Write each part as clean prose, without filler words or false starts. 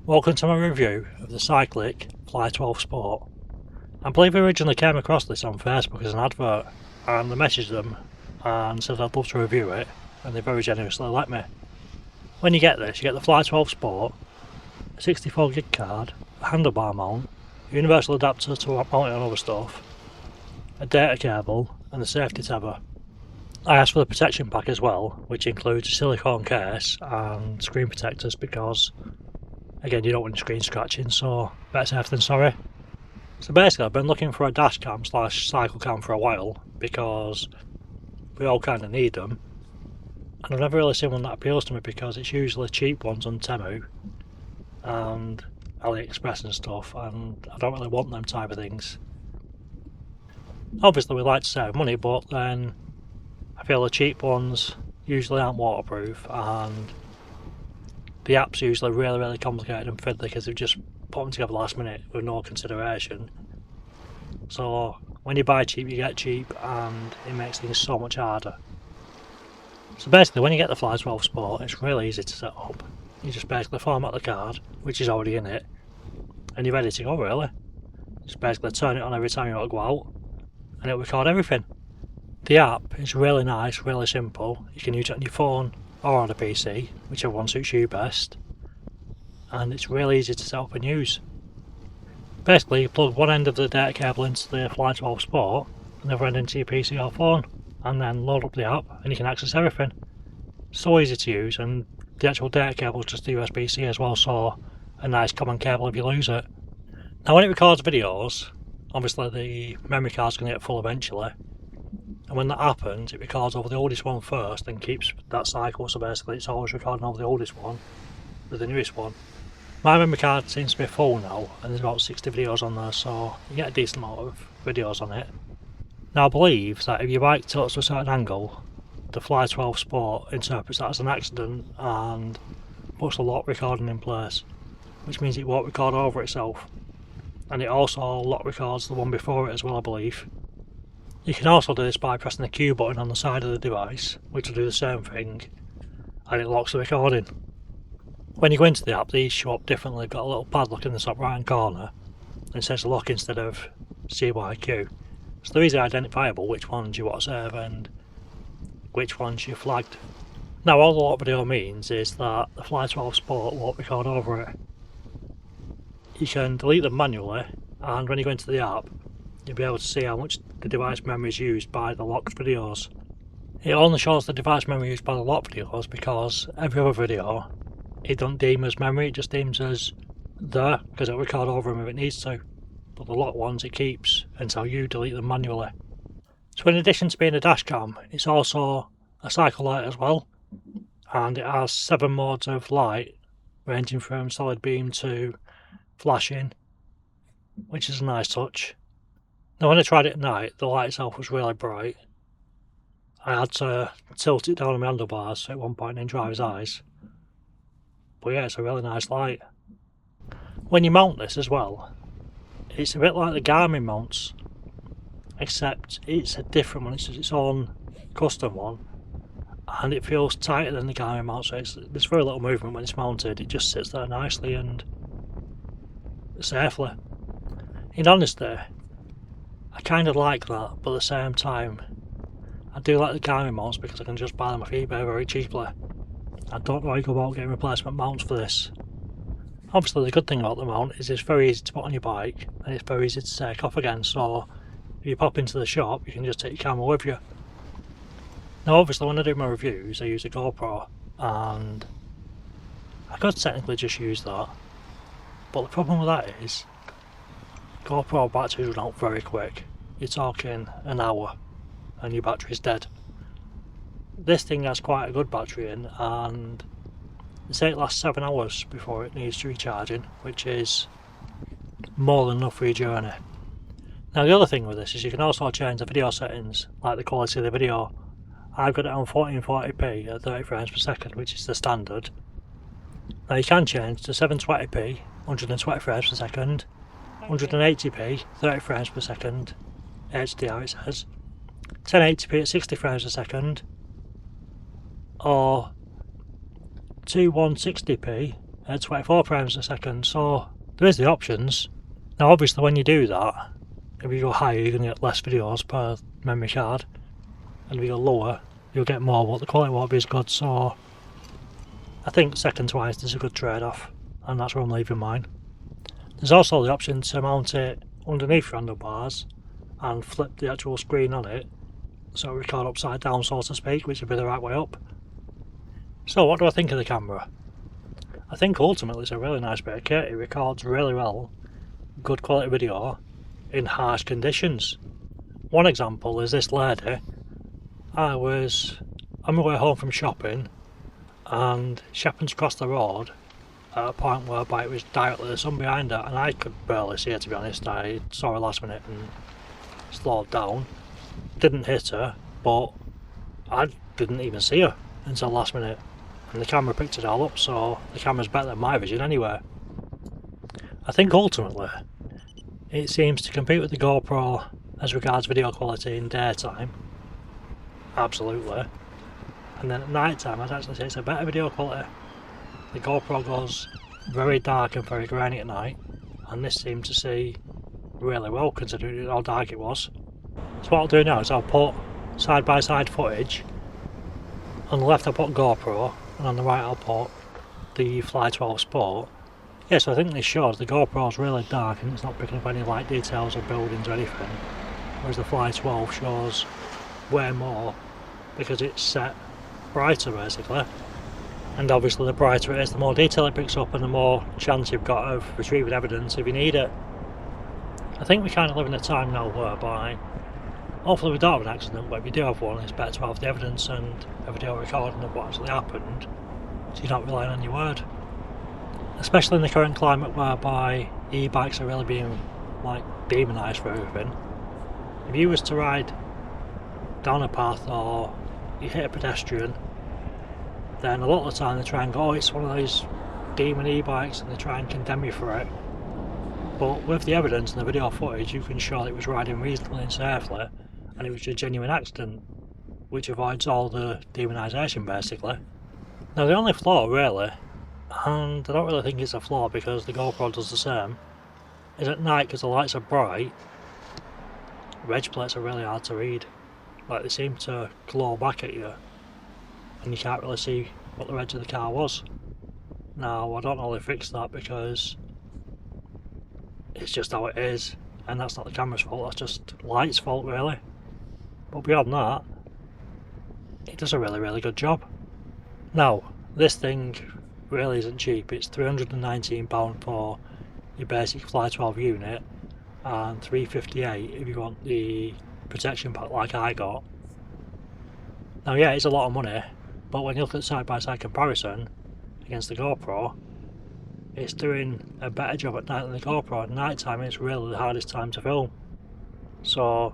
Welcome to my review of the CYCLIQ FLY12 Sport. I believe I originally came across this on Facebook as an advert, and I messaged them and said I'd love to review it, and they very generously let me. When you get this, you get the FLY12 Sport, a 64GB card, a handlebar mount, a universal adapter to mount it on other stuff, a data cable and a safety tether. I asked for the protection pack as well, which includes a silicone case and screen protectors because again, you don't want your screen scratching, so better safe than sorry. So basically I've been looking for a dash cam / cycle cam for a while because we all kind of need them, and I've never really seen one that appeals to me because it's usually cheap ones on Temu and AliExpress and stuff, and I don't really want them type of things. Obviously we like to save money, but then I feel the cheap ones usually aren't waterproof, and the app's usually really complicated and fiddly because they've just put them together last minute with no consideration. So when you buy cheap you get cheap, and it makes things so much harder. So basically when you get the FLY12 Sport, it's really easy to set up. You just basically format the card, which is already in it, and you're ready to go really. Just basically turn it on every time you want to go out and it'll record everything. The app is really nice, really simple. You can use it on your phone or on a PC, whichever one suits you best, and it's really easy to set up and use. Basically you plug one end of the data cable into the FLY12 Sport and the other end into your PC or phone, and then load up the app and you can access everything. So easy to use, and the actual data cable is just USB-C as well, so a nice common cable if you lose it. Now when it records videos, obviously the memory card's going to get full eventually, and when that happens it records over the oldest one first and keeps that cycle, so basically it's always recording over the oldest one with the newest one. My memory card seems to be full now and there's about 60 videos on there, so you get a decent amount of videos on it. Now I believe that if your bike tilts to a certain angle, the FLY12 Sport interprets that as an accident and puts the lock recording in place, which means it won't record over itself, and it also lock records the one before it as well, I believe. You can also do this by pressing the Q button on the side of the device, which will do the same thing, and it locks the recording. When you go into the app, these show up differently. They've got a little padlock in the top right hand corner and it says lock instead of CYQ, so they're easily identifiable which ones you want to save and which ones you flagged. Now all the lock video means is that the FLY12 Sport won't record over it. You can delete them manually, and when you go into the app you'll be able to see how much the device memory is used by the locked videos. It only shows the device memory used by the locked videos because every other video it doesn't deem as memory, it just deems as there because it'll record over them if it needs to, but the locked ones it keeps until you delete them manually. So in addition to being a dash cam, it's also a cycle light as well, and it has 7 modes of light ranging from solid beam to flashing, which is a nice touch. Now when I tried it at night, the light itself was really bright. I had to tilt it down on my handlebars at one point in driver's eyes. But yeah, it's a really nice light. When you mount this as well, it's a bit like the Garmin mounts, except it's a different one. It's its own custom one, and it feels tighter than the Garmin mount, so there's very little movement when it's mounted. It just sits there nicely and safely. In honesty, I kind of like that, but at the same time I do like the Garmin mounts because I can just buy them off eBay very cheaply. I don't know how you go about getting replacement mounts for this. Obviously the good thing about the mount is it's very easy to put on your bike and it's very easy to take off again, so if you pop into the shop you can just take your camera with you. Now obviously when I do my reviews I use a GoPro, and I could technically just use that, but the problem with that is GoPro batteries run out very quick. You're talking an hour and your battery's dead. This thing has quite a good battery in, and they say it lasts 7 hours before it needs recharging, which is more than enough for your journey. Now the other thing with this is you can also change the video settings, like the quality of the video. I've got it on 1440p at 30 frames per second, which is the standard. Now you can change to 720p, 120 frames per second, 180p, 30 frames per second, HDR it says, 1080p at 60 frames per second, or 2160p at 24 frames a second, so there is the options. Now obviously when you do that, if you go higher you're going to get less videos per memory card, and if you go lower you'll get more, but the quality won't be as good, so I think seconds wise there's a good trade-off, and that's where I'm leaving mine. There's also the option to mount it underneath your handlebars and flip the actual screen on it so it record upside down, so to speak, which would be the right way up. So what do I think of the camera? I think ultimately it's a really nice bit of kit. It records really well, good quality video in harsh conditions. One example is this lady. I was on my way home from shopping and she happened to cross the road at a point whereby it was directly the sun behind her, and I could barely see her, to be honest. I saw her last minute and slowed down. Didn't hit her, but I didn't even see her until last minute, and the camera picked it all up, so the camera's better than my vision anyway. I think ultimately it seems to compete with the GoPro as regards video quality in daytime, absolutely, and then at night time I'd actually say it's a better video quality. The GoPro goes very dark and very grainy at night, and this seemed to see really well considering how dark it was. So what I'll do now is I'll put side by side footage. On the left I'll put GoPro, and on the right I'll put the Fly12 Sport. Yeah, so I think this shows the GoPro is really dark and it's not picking up any light details of buildings or anything, whereas the Fly12 shows way more because it's set brighter basically. And obviously the brighter it is, the more detail it picks up and the more chance you've got of retrieving evidence if you need it. I think we kind of live in a time now whereby hopefully we don't have an accident, but if you do have one it's better to have the evidence and a video recording of what actually happened, so you're not relying on your word. Especially in the current climate whereby e-bikes are really being like demonised for everything. If you was to ride down a path or you hit a pedestrian, then a lot of the time they try and go, oh, it's one of those demon e-bikes, and they try and condemn you for it. But with the evidence and the video footage you can show that it was riding reasonably and safely and it was a genuine accident, which avoids all the demonisation basically. Now the only flaw really, and I don't really think it's a flaw because the GoPro does the same, is at night because the lights are bright, reg plates are really hard to read. Like they seem to glow back at you and you can't really see what the reg of the car was. Now I don't know if they fixed that because it's just how it is, and that's not the camera's fault, that's just light's fault really. But beyond that, it does a really good job. Now this thing really isn't cheap. It's £319 for your basic Fly12 unit and £358 if you want the protection pack like I got. Now yeah, it's a lot of money, but when you look at side by side comparison against the GoPro, it's doing a better job at night than the GoPro. At night time it's really the hardest time to film, so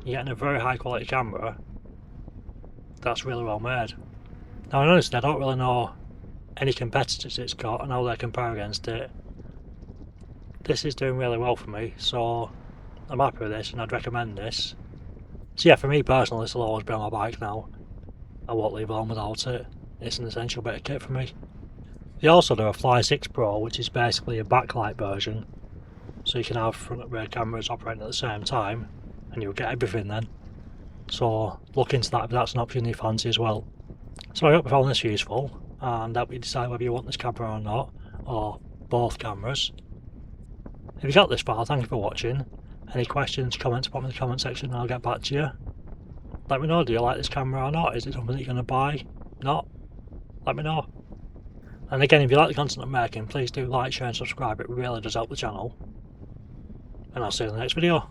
you're getting a very high quality camera that's really well made. Now honestly I don't really know any competitors it's got and how they compare against it. This is doing really well for me, so I'm happy with this and I'd recommend this. So yeah, for me personally this will always be on my bike now. I won't leave home without it. It's an essential bit of kit for me. They also do a Fly 6 Pro, which is basically a backlight version, so you can have front and rear cameras operating at the same time and you'll get everything then. So look into that if that's an option you fancy as well. So I hope you found this useful and help you decide whether you want this camera or not, or both cameras. If you got this far, thank you for watching. Any questions, comments, pop them in the comment section and I'll get back to you. Let me know, do you like this camera or not? Is it something that you're going to buy? Not? Let me know. And again, if you like the content I'm making, please do like, share and subscribe, it really does help the channel. And I'll see you in the next video.